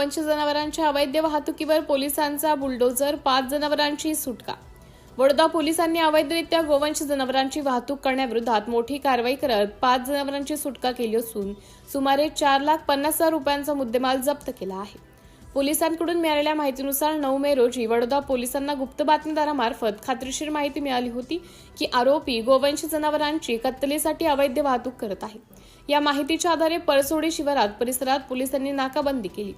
गोवंश जनावरांच्या अवैध वाहतुकीवर पोलिसांचा बुलडोझर, 5 जनावरांची सुटका। वडोदा पोलिसांनी अवैधरित्या गोवंश जनावरांची वाहतूक करण्याविरोधात मोठी कारवाई करत 5 जनावरांची सुटका केली असून सुमारे 4,50,000 रुपयांचा मुद्देमाल जप्त केला आहे। पोलिसांकडून मिळालेल्या माहितीनुसार 9 मे रोजी वडोदा पोलिसांना गुप्त बातमीदारामार्फत खात्रीशीर माहिती मिळाली होती की आरोपी गोवंश जनावरांची कत्तलीसाठी अवैध वाहतूक करत आहे। या माहितीच्या आधारे परसोडी शिवारात परिसरात पोलिसांनी नाकाबंदी केली।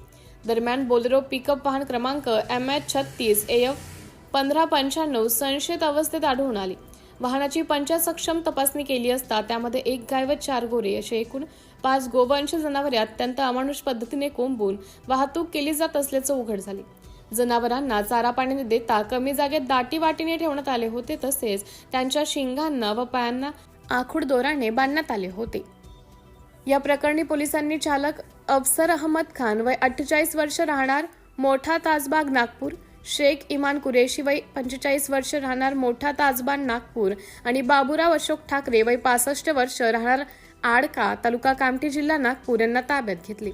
दरम्यान बोलेरो पिकअप वाहन क्रमांक MH36 AF 1595 संशयित अवस्थेत आढळून आली। वाहनाची पंचसक्षम तपासणी केली असता त्यामध्ये 1 गाय व 4 गोरे असे एकूण 5 गोवंश जनावरे अत्यंत अमानुष पद्धतीने कोंबून वाहतूक केली जात असल्याचं उघड झाले। जनावरांना चारा पाणी न देता कमी जागेत दाटीवाटीने ठेवण्यात आले होते, तसेच त्यांच्या शिंगांना व पायांना आखूड दोराने बांधण्यात आले होते। या प्रकरणी पोलिसांनी चालक अफसर अहमद खान वय 48 वर्ष राहणार मोठा ताजबाग नागपूर, शेख इमान कुरेशी वय 45 वर्ष राहणार मोठा ताजबाग नागपूर आणि बाबूराव अशोक ठाकरे वय 65 वर्ष राहणार आडका तालुका कामठी जिल्हा नागपूर यांना ताब्यात घेतले।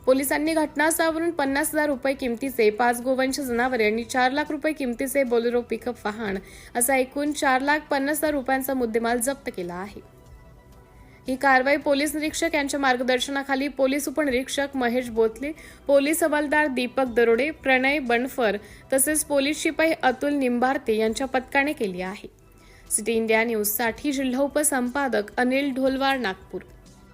पोलिसांनी घटनास्थळावरून 50,000 रुपये किमतीचे 5 गोवंश जनावरे आणि 4 लाख रुपये किमतीचे बोलेरो पिकअप वाहन असा एकूण 4,50,000 रुपयांचा मुद्देमाल जप्त केला आहे। ही कारवाई पोलीस निरीक्षक यांच्या मार्गदर्शनाखाली पोलीस उपनिरीक्षक महेश बोथले, पोलीस हवालदार दीपक दरोडे, प्रणय बनफर तसेच पोलीस शिपाई अतुल निंबारते यांच्या पथकाने केली आहे। सिटी इंडिया न्यूजसाठी जिल्हा उपसंपादक अनिल ढोलवार, नागपूर।